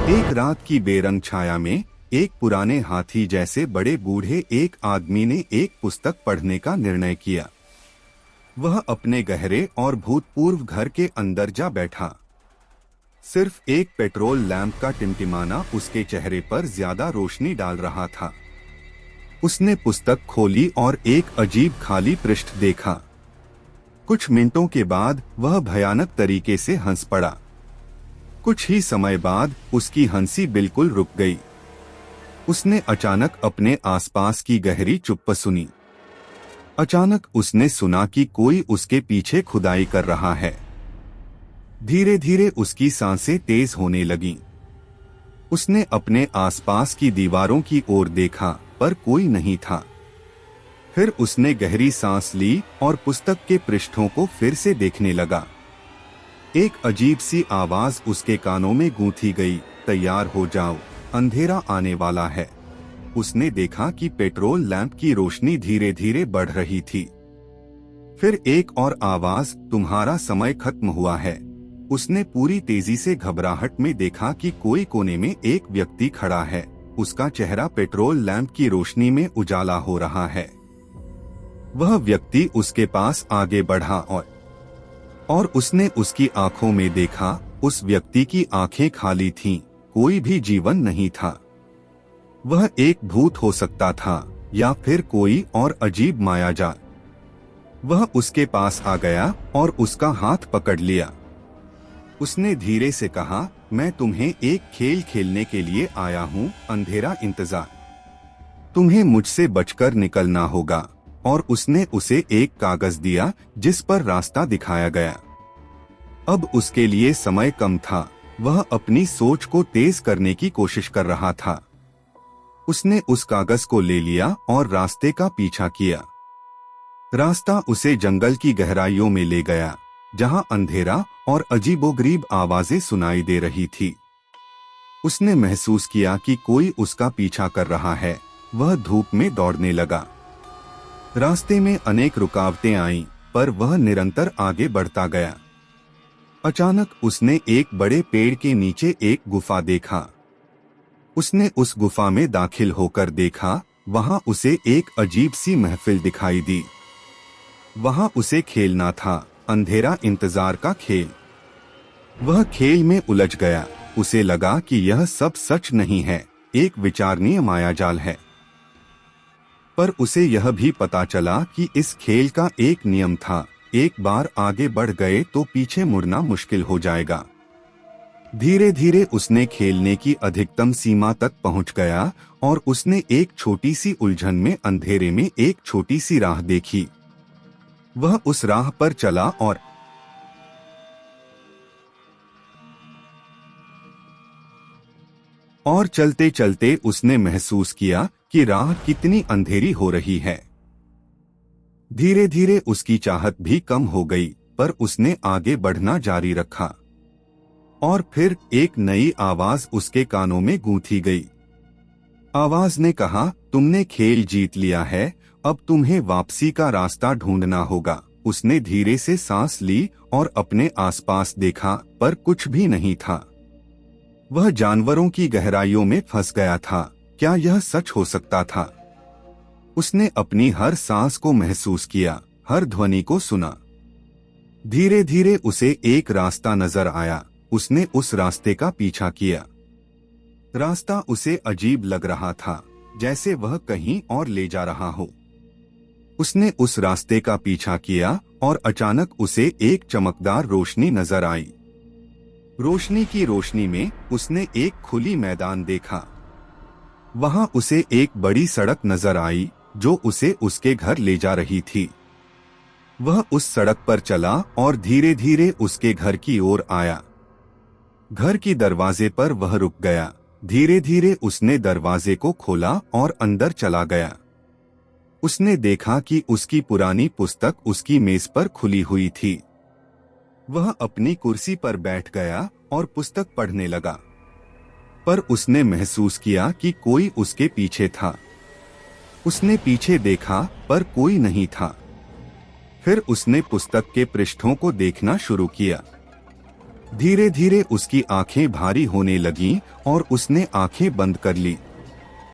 एक रात की बेरंग छाया में एक पुराने हाथी जैसे बड़े बूढ़े एक आदमी ने एक पुस्तक पढ़ने का निर्णय किया। वह अपने गहरे और भूतपूर्व घर के अंदर जा बैठा। सिर्फ एक पेट्रोल लैंप का टिमटिमाना उसके चेहरे पर ज्यादा रोशनी डाल रहा था। उसने पुस्तक खोली और एक अजीब खाली पृष्ठ देखा। कुछ मिनटों के बाद वह भयानक तरीके से हंस पड़ा। कुछ ही समय बाद उसकी हंसी बिल्कुल रुक गई। उसने अचानक अपने आसपास की गहरी चुप्प सुनी। अचानक उसने सुना कि कोई उसके पीछे खुदाई कर रहा है। धीरे धीरे उसकी सांसें तेज होने लगीं। उसने अपने आसपास की दीवारों की ओर देखा, पर कोई नहीं था। फिर उसने गहरी सांस ली और पुस्तक के पृष्ठों को फिर से देखने लगा। एक अजीब सी आवाज उसके कानों में गूंथी गई, तैयार हो जाओ, अंधेरा आने वाला है। उसने देखा कि पेट्रोल लैंप की रोशनी धीरे धीरे बढ़ रही थी। फिर एक और आवाज, तुम्हारा समय खत्म हुआ है। उसने पूरी तेजी से घबराहट में देखा कि कोई कोने में एक व्यक्ति खड़ा है। उसका चेहरा पेट्रोल लैंप की रोशनी में उजाला हो रहा है। वह व्यक्ति उसके पास आगे बढ़ा और उसने उसकी आंखों में देखा। उस व्यक्ति की आंखें खाली थीं, कोई भी जीवन नहीं था। वह एक भूत हो सकता था या फिर कोई और अजीब मायाजाल। वह उसके पास आ गया और उसका हाथ पकड़ लिया। उसने धीरे से कहा, मैं तुम्हें एक खेल खेलने के लिए आया हूँ, अंधेरा इंतजार। तुम्हें मुझसे बचकर निकलना होगा। और उसने उसे एक कागज दिया जिस पर रास्ता दिखाया गया। अब उसके लिए समय कम था। वह अपनी सोच को तेज करने की कोशिश कर रहा था। उसने उस कागज को ले लिया और रास्ते का पीछा किया। रास्ता उसे जंगल की गहराइयों में ले गया, जहां अंधेरा और अजीबोगरीब आवाजें सुनाई दे रही थी। उसने महसूस किया कि कोई उसका पीछा कर रहा है। वह धूप में दौड़ने लगा। रास्ते में अनेक रुकावटें आईं, पर वह निरंतर आगे बढ़ता गया। अचानक उसने एक बड़े पेड़ के नीचे एक गुफा देखा। उसने उस गुफा में दाखिल होकर देखा। वहां उसे एक अजीब सी महफिल दिखाई दी। वहां उसे खेलना था, अंधेरा इंतजार का खेल। वह खेल में उलझ गया। उसे लगा कि यह सब सच नहीं है, एक विचारणीय मायाजाल है। पर उसे यह भी पता चला कि इस खेल का एक नियम था, एक बार आगे बढ़ गए तो पीछे मुड़ना मुश्किल हो जाएगा। धीरे धीरे उसने खेलने की अधिकतम सीमा तक पहुंच गया और उसने एक छोटी सी उलझन में अंधेरे में एक छोटी सी राह देखी। वह उस राह पर चला और चलते चलते उसने महसूस किया कि राह कितनी अंधेरी हो रही है। धीरे धीरे उसकी चाहत भी कम हो गई, पर उसने आगे बढ़ना जारी रखा। और फिर एक नई आवाज उसके कानों में गूंथी गई। आवाज ने कहा, तुमने खेल जीत लिया है, अब तुम्हें वापसी का रास्ता ढूंढना होगा। उसने धीरे से सांस ली और अपने आसपास देखा, पर कुछ भी नहीं था। वह जानवरों की गहराइयों में फंस गया था। क्या यह सच हो सकता था? उसने अपनी हर सांस को महसूस किया, हर ध्वनि को सुना। धीरे धीरे उसे एक रास्ता नजर आया। उसने उस रास्ते का पीछा किया। रास्ता उसे अजीब लग रहा था, जैसे वह कहीं और ले जा रहा हो। उसने उस रास्ते का पीछा किया और अचानक उसे एक चमकदार रोशनी नजर आई। रोशनी की रोशनी में उसने एक खुली मैदान देखा। वहां उसे एक बड़ी सड़क नजर आई जो उसे उसके घर ले जा रही थी। वह उस सड़क पर चला और धीरे धीरे उसके घर की ओर आया। घर की दरवाजे पर वह रुक गया। धीरे धीरे उसने दरवाजे को खोला और अंदर चला गया। उसने देखा कि उसकी पुरानी पुस्तक उसकी मेज पर खुली हुई थी। वह अपनी कुर्सी पर बैठ गया और पुस्तक पढ़ने लगा, पर उसने महसूस किया कि कोई उसके पीछे था। उसने पीछे देखा, पर कोई नहीं था। फिर उसने पुस्तक के पृष्ठों को देखना शुरू किया। धीरे धीरे उसकी आंखें भारी होने लगीं और उसने आंखें बंद कर ली।